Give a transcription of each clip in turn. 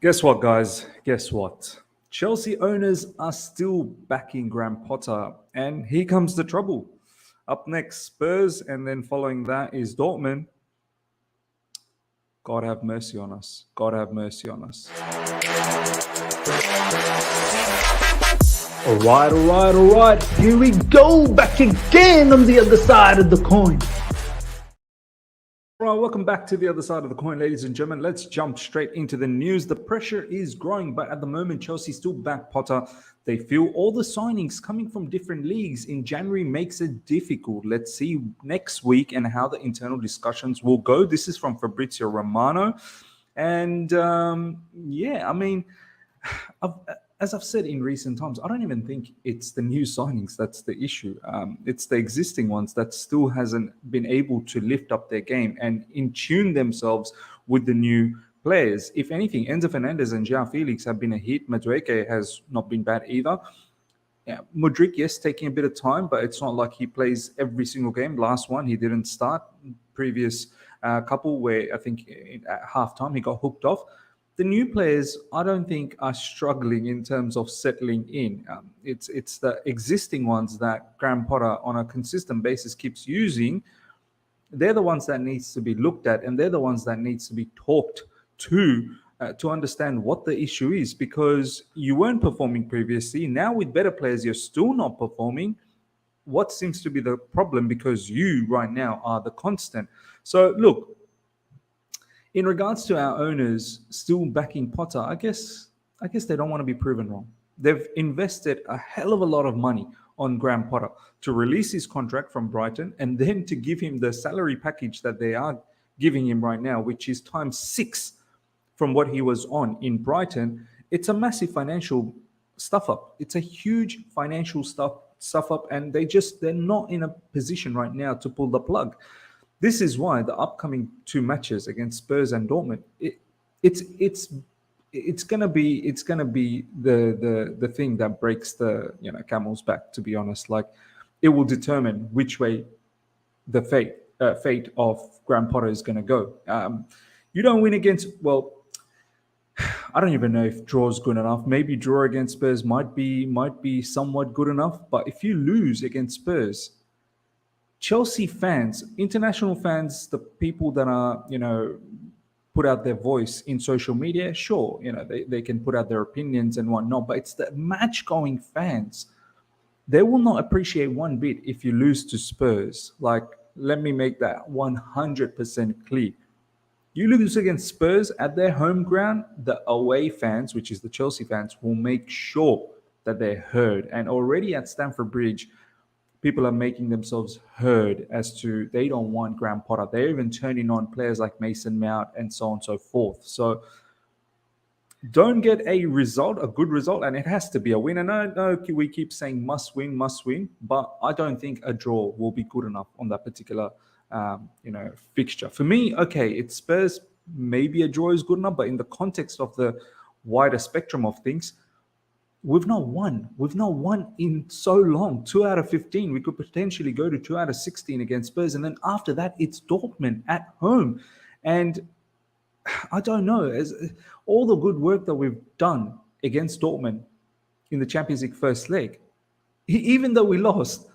Guess what, guys? Guess what? Chelsea owners are still backing Graham Potter, and here comes the trouble. Up next, Spurs, and then following that is Dortmund. God have mercy on us. God have mercy on us. All right. Here we go, back again on the other side of the coin. All right, welcome back to the other side of the coin, ladies and gentlemen. Let's jump straight into the news. The pressure is growing, but at the moment, Chelsea still back Potter. They feel all the signings coming from different leagues in January makes it difficult. Let's see next week and how the internal discussions will go. This is from Fabrizio Romano. And as I've said in recent times, I don't even think it's the new signings that's the issue. It's the existing ones that still hasn't been able to lift up their game and in tune themselves with the new players. If anything, Enzo Fernandez and João Felix have been a hit. Madueke has not been bad either. Yeah, Mudryk, yes, taking a bit of time, but it's not like he plays every single game. Last one, he didn't start. Previous couple where I think at halftime he got hooked off. The new players, I don't think, are struggling in terms of settling in. It's the existing ones that Graham Potter, on a consistent basis, keeps using. They're the ones that needs to be looked at, and they're the ones that needs to be talked to understand what the issue is. Because you weren't performing previously. Now with better players, you're still not performing. What seems to be the problem? Because you right now are the constant. So look. In regards to our owners still backing Potter, I guess they don't want to be proven wrong. They've invested a hell of a lot of money on Graham Potter to release his contract from Brighton and then to give him the salary package that they are giving him right now, which is times 6 from what he was on in Brighton. It's a massive financial stuff up. It's a huge financial stuff up, and they're not in a position right now to pull the plug. This is why the upcoming 2 matches against Spurs and Dortmund, it's gonna be the thing that breaks the camel's back. To be honest, like it will determine which way the fate of Graham Potter is gonna go. You don't win against I don't even know if draw is good enough. Maybe draw against Spurs might be somewhat good enough, but if you lose against Spurs, Chelsea fans, international fans, the people that are, put out their voice in social media, sure, they can put out their opinions and whatnot, but it's the match-going fans. They will not appreciate one bit if you lose to Spurs. Like, let me make that 100% clear. You lose against Spurs at their home ground, the away fans, which is the Chelsea fans, will make sure that they're heard. And already at Stamford Bridge, people are making themselves heard as to they don't want Graham Potter. They're even turning on players like Mason Mount and so on and so forth. So don't get a good result, and it has to be a win. And I know we keep saying must win, but I don't think a draw will be good enough on that particular fixture. For me, okay, it's Spurs. Maybe a draw is good enough, but in the context of the wider spectrum of things, we've not won. We've not won in so long. 2 out of 15. We could potentially go to 2 out of 16 against Spurs. And then after that, it's Dortmund at home. And I don't know. As all the good work that we've done against Dortmund in the Champions League first leg, even though we lost,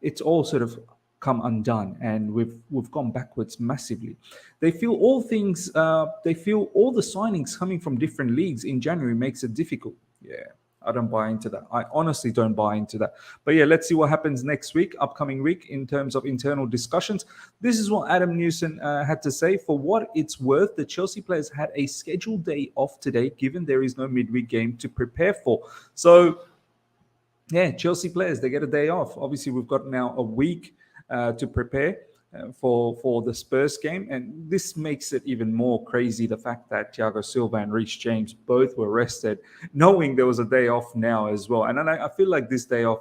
it's all sort of come undone, and we've gone backwards massively. They feel all the signings coming from different leagues in January makes it difficult. Yeah. I don't buy into that. I honestly don't buy into that. But yeah, let's see what happens next week, upcoming week, in terms of internal discussions. This is what Adam Newson had to say. For what it's worth, the Chelsea players had a scheduled day off today, given there is no midweek game to prepare for. So, yeah, Chelsea players, they get a day off. Obviously, we've got now a week to prepare for the Spurs game, and this makes it even more crazy, the fact that Thiago Silva and Reece James both were rested, knowing there was a day off now as well. And I feel like this day off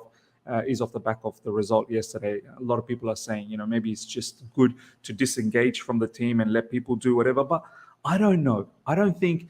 is off the back of the result yesterday. A lot of people are saying, maybe it's just good to disengage from the team and let people do whatever, but I don't know. I don't think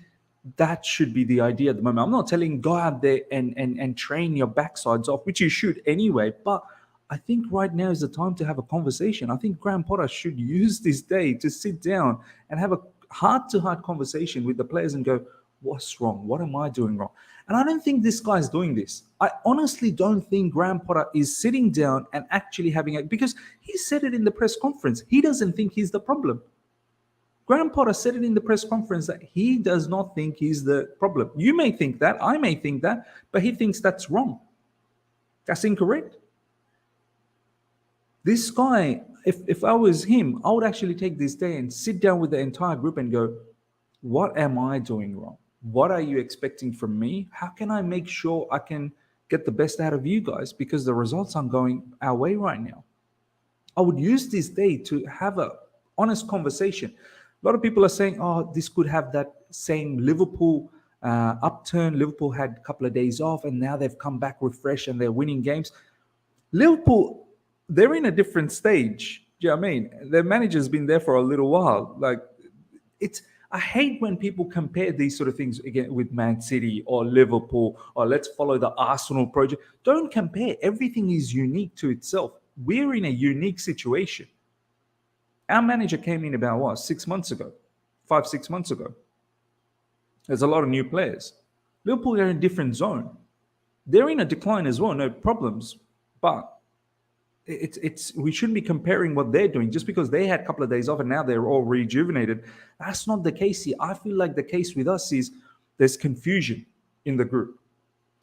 that should be the idea at the moment. I'm not telling go out there and train your backsides off, which you should anyway, but I think right now is the time to have a conversation. I think Graham Potter should use this day to sit down and have a heart-to-heart conversation with the players and go, what's wrong? What am I doing wrong? And I don't think this guy's doing this. I honestly don't think Graham Potter is sitting down and actually having it, because he said it in the press conference. He doesn't think he's the problem. Graham Potter said it in the press conference that he does not think he's the problem. You may think that, I may think that, but he thinks that's wrong. That's incorrect. This guy, if I was him, I would actually take this day and sit down with the entire group and go, what am I doing wrong? What are you expecting from me? How can I make sure I can get the best out of you guys? Because the results aren't going our way right now. I would use this day to have a honest conversation. A lot of people are saying, oh, this could have that same Liverpool upturn. Liverpool had a couple of days off and now they've come back refreshed and they're winning games. Liverpool, they're in a different stage. Do you know what I mean? Their manager's been there for a little while. Like, I hate when people compare these sort of things again with Man City or Liverpool, or let's follow the Arsenal project. Don't compare. Everything is unique to itself. We're in a unique situation. Our manager came in about 5-6 months ago. There's a lot of new players. Liverpool are in a different zone. They're in a decline as well, no problems. But we shouldn't be comparing what they're doing just because they had a couple of days off and now they're all rejuvenated. That's not the case here. I feel like the case with us is there's confusion in the group.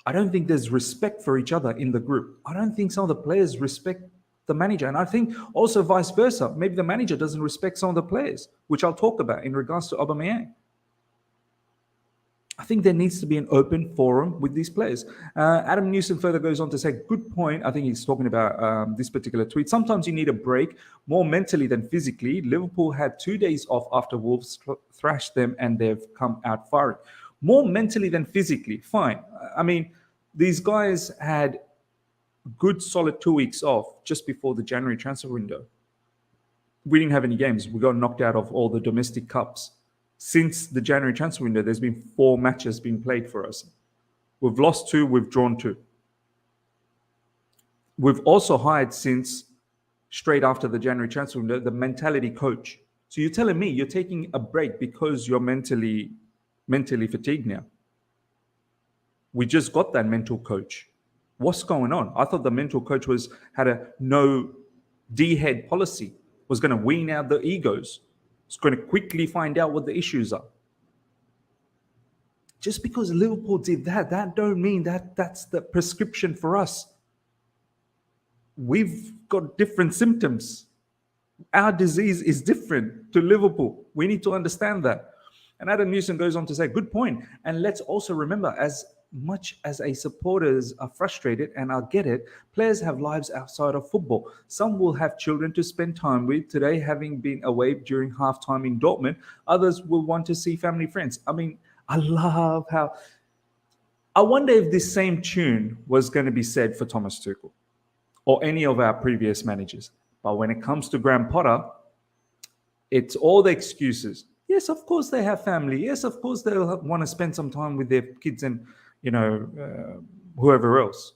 I don't think there's respect for each other in the group. I don't think some of the players respect the manager. And I think also vice versa. Maybe the manager doesn't respect some of the players, which I'll talk about in regards to Aubameyang. I think there needs to be an open forum with these players. Adam Newsom further goes on to say, good point. I think he's talking about this particular tweet. Sometimes you need a break, more mentally than physically. Liverpool had 2 days off after Wolves thrashed them and they've come out firing. More mentally than physically, fine. I mean, these guys had good solid 2 weeks off just before the January transfer window. We didn't have any games. We got knocked out of all the domestic cups. Since the January transfer window, there's been 4 matches being played for us. We've lost 2, we've drawn 2. We've also hired since straight after the January transfer window, the mentality coach. So you're telling me you're taking a break because you're mentally fatigued now. We just got that mental coach. What's going on? I thought the mental coach had a no D-head policy, was going to wean out the egos. It's going to quickly find out what the issues are. Just because Liverpool did that don't mean that's the prescription for us. We've got different symptoms. Our disease is different to Liverpool. We need to understand that. And Adam Newsom goes on to say, good point. And let's also remember, as much as supporters are frustrated, and I get it, players have lives outside of football. Some will have children to spend time with. Today, having been away during halftime in Dortmund, others will want to see family friends. I mean, I love how... I wonder if this same tune was going to be said for Thomas Tuchel or any of our previous managers. But when it comes to Graham Potter, it's all the excuses. Yes, of course they have family. Yes, of course they'll want to spend some time with their kids and whoever else.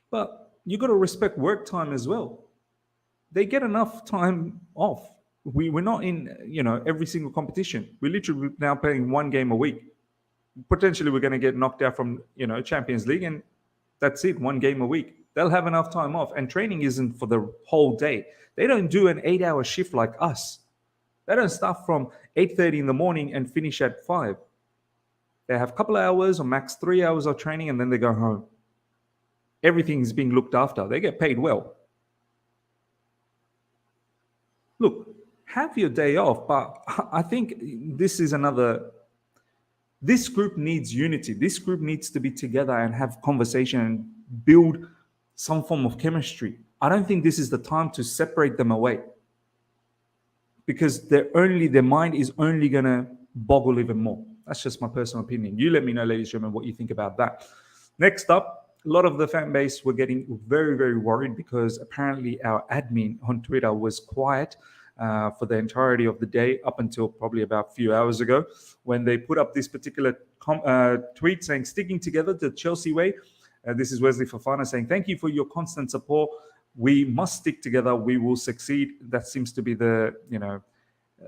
But you got to respect work time as well. They get enough time off. We're not in, every single competition. We're literally now playing 1 game a week. Potentially we're going to get knocked out from, Champions League, and that's it, 1 game a week. They'll have enough time off, and training isn't for the whole day. They don't do an 8-hour shift like us. They don't start from 8:30 in the morning and finish at 5. They have a couple of hours or max 3 hours of training, and then they go home. Everything is being looked after. They get paid well. Look, have your day off, but I think this group needs unity. This group needs to be together and have conversation and build some form of chemistry. I don't think this is the time to separate them away, because their mind is only going to boggle even more. That's just my personal opinion. You let me know, ladies and gentlemen, what you think about that. Next up, a lot of the fan base were getting very, very worried because apparently our admin on Twitter was quiet for the entirety of the day up until probably about a few hours ago, when they put up this particular tweet saying, sticking together the Chelsea way. This is Wesley Fofana saying, thank you for your constant support. We must stick together. We will succeed. That seems to be the,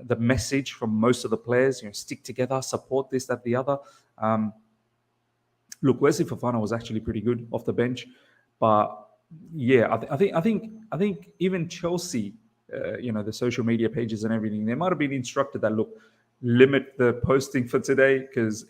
the message from most of the players, stick together, support this, that, the other. Look, Wesley Fofana was actually pretty good off the bench, but yeah, I think even Chelsea, the social media pages and everything, they might have been instructed that, look, limit the posting for today, because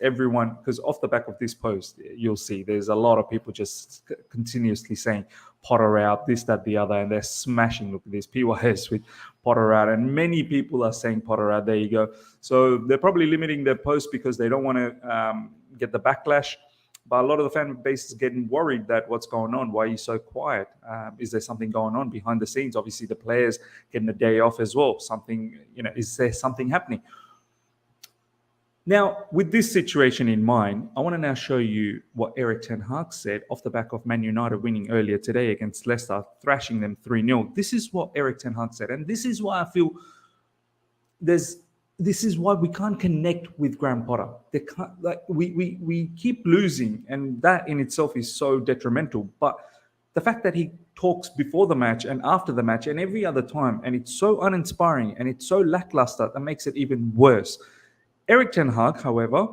off the back of this post, you'll see there's a lot of people just continuously saying Potter out, this, that, the other, and they're smashing. Look at this PYS with Potter out, and many people are saying Potter out. There you go. So they're probably limiting their posts because they don't want to get the backlash. But a lot of the fan base is getting worried that what's going on? Why are you so quiet? Is there something going on behind the scenes? Obviously, the players getting a day off as well. Something, is there something happening? Now, with this situation in mind, I want to now show you what Erik ten Hag said off the back of Man United winning earlier today against Leicester, thrashing them 3-0. This is what Erik ten Hag said, and this is why I feel this is why we can't connect with Graham Potter. We keep losing, and that in itself is so detrimental. But the fact that he talks before the match and after the match and every other time, and it's so uninspiring and it's so lackluster, that makes it even worse. Erik ten Hag, however,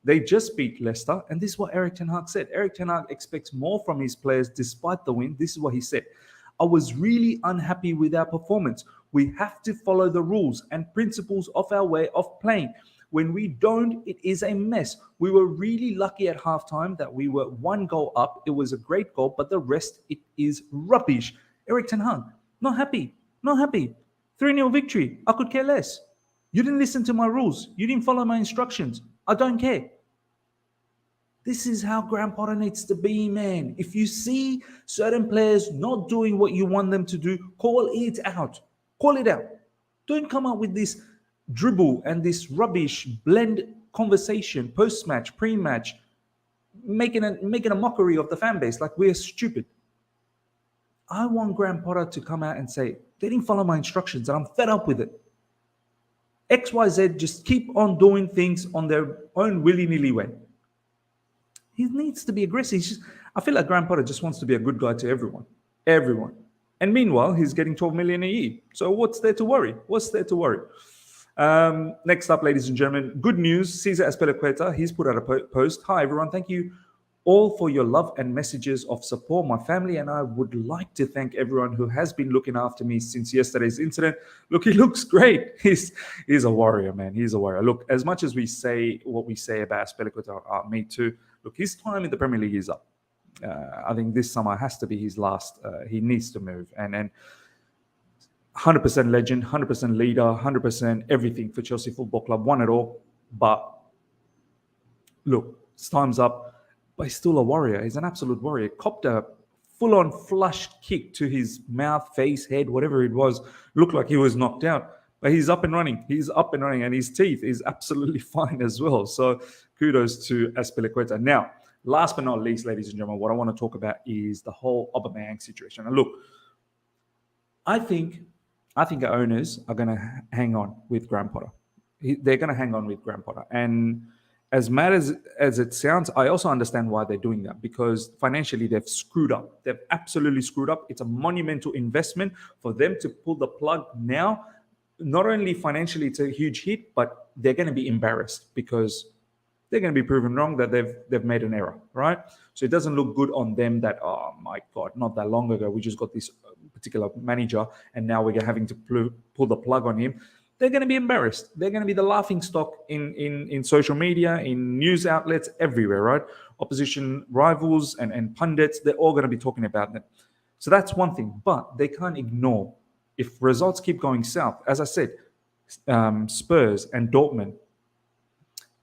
they just beat Leicester, and this is what Erik ten Hag said. Erik ten Hag expects more from his players despite the win. This is what he said. I was really unhappy with our performance. We have to follow the rules and principles of our way of playing. When we don't, it is a mess. We were really lucky at halftime that we were 1 goal up. It was a great goal, but the rest, it is rubbish. Erik ten Hag, not happy. 3-0 victory. I could care less. You didn't listen to my rules. You didn't follow my instructions. I don't care. This is how Graham Potter needs to be, man. If you see certain players not doing what you want them to do, call it out. Call it out. Don't come up with this dribble and this rubbish blend conversation post-match, pre-match, making a mockery of the fan base like we're stupid. I want Graham Potter to come out and say, they didn't follow my instructions and I'm fed up with it. XYZ just keep on doing things on their own willy-nilly way. He needs to be aggressive. I feel like Graham Potter just wants to be a good guy to everyone. And meanwhile, he's getting 12 million a year. So what's there to worry? Next up, ladies and gentlemen, good news. Cesar Azpilicueta, he's put out a post. Hi, everyone. Thank you all for your love and messages of support. My family and I would like to thank everyone who has been looking after me since yesterday's incident. Look, he looks great. He's a warrior, man. He's a warrior. Look, as much as we say what we say about Azpilicueta, me too. Look, his time in the Premier League is up. I think this summer has to be his last. He needs to move. And 100% legend, 100% leader, 100% everything for Chelsea Football Club. Won it all. But look, his time's up. But he's still a warrior. He's an absolute warrior. Copped a full-on flush kick to his mouth, face, head, whatever it was. Looked like he was knocked out. But he's up and running. And his teeth is absolutely fine as well. So kudos to Azpilicueta. Now, last but not least, ladies and gentlemen, what I want to talk about is the whole Aubameyang situation. And look, I think our owners are going to hang on with Graham Potter. They're going to hang on with Graham Potter. And as mad as it sounds, I also understand why they're doing that, because financially they've screwed up. They've absolutely screwed up. It's a monumental investment for them to pull the plug now. Not only financially, it's a huge hit, but they're going to be embarrassed because they're going to be proven wrong that they've made an error, right? So it doesn't look good on them that, oh my God, not that long ago, we just got this particular manager and now we're having to pull the plug on him. They're going to be embarrassed. They're going to be the laughing stock in social media, in news outlets, everywhere, right? Opposition rivals and pundits, they're all going to be talking about them. So that's one thing, but they can't ignore. If results keep going south, as I said, Spurs and Dortmund,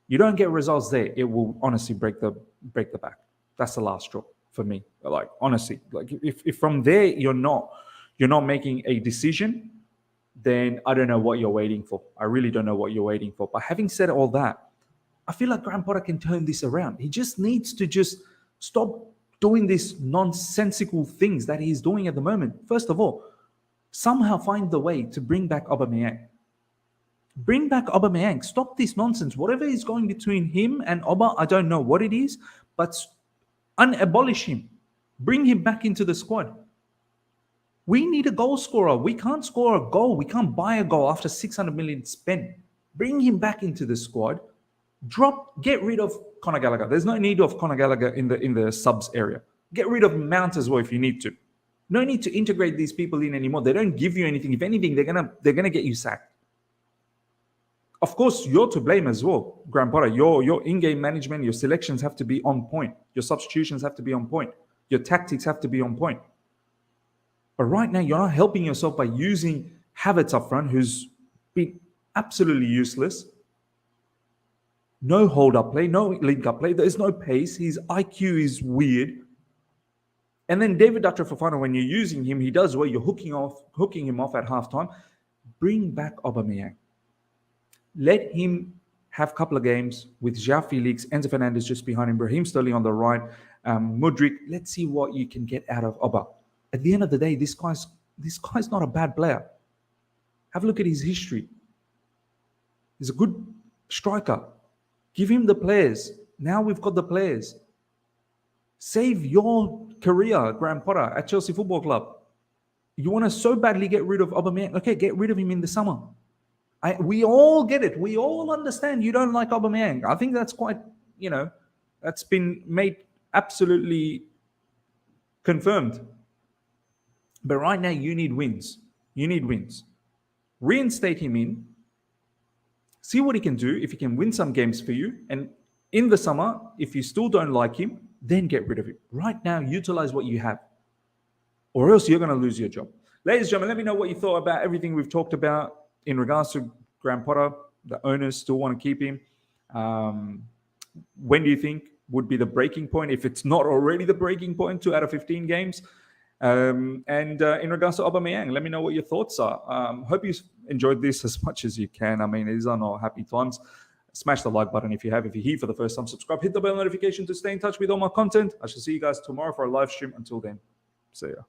you don't get results there, it will honestly break the back. That's the last straw for me. Like, honestly, like if from there you're not making a decision, then I don't know what you're waiting for. I really don't know what you're waiting for. But having said all that, I feel like Graham Potter can turn this around. He just needs to just stop doing these nonsensical things that he's doing at the moment. First of all, somehow find the way to bring back Aubameyang. Bring back Aubameyang. Stop this nonsense. Whatever is going between him and Aubameyang, I don't know what it is, but unabolish him. Bring him back into the squad. We need a goal scorer. We can't score a goal. We can't buy a goal after 600 million spent. Bring him back into the squad. Get rid of Conor Gallagher. There's no need of Conor Gallagher in the subs area. Get rid of Mount as well if you need to. No need to integrate these people in anymore. They don't give you anything. If anything, they're gonna get you sacked. Of course, you're to blame as well, Graham Potter. Your in-game management, your selections have to be on point. Your substitutions have to be on point. Your tactics have to be on point. But right now, you're not helping yourself by using Havertz up front, who's been absolutely useless. No hold-up play, no link-up play. There's no pace. His IQ is weird. And then David Dutcher Fofana, when you're using him, he does well. You're hooking him off at halftime. Bring back Aubameyang. Let him have a couple of games with João Felix, Enzo Fernandez just behind him, Raheem Sterling on the right, Mudryk. Let's see what you can get out of Oba. At the end of the day, this guy's not a bad player. Have a look at his history. He's a good striker. Give him the players. Now we've got the players. Save your career, Graham Potter, at Chelsea Football Club. You want to so badly get rid of Aubameyang? Okay, get rid of him in the summer. We all get it. We all understand you don't like Aubameyang. I think that's quite, that's been made absolutely confirmed. But right now, you need wins. You need wins. Reinstate him in. See what he can do, if he can win some games for you. And in the summer, if you still don't like him, then get rid of him. Right now, utilize what you have. Or else you're going to lose your job. Ladies and gentlemen, let me know what you thought about everything we've talked about in regards to Graham Potter. The owners still want to keep him. When do you think would be the breaking point, if it's not already the breaking point, 2 out of 15 games? And in regards to Aubameyang, let me know what your thoughts are. Hope you enjoyed this as much as you can. I mean, these are not happy times. Smash the like button if you have. If you're here for the first time, subscribe. Hit the bell notification to stay in touch with all my content. I shall see you guys tomorrow for a live stream. Until then, see ya.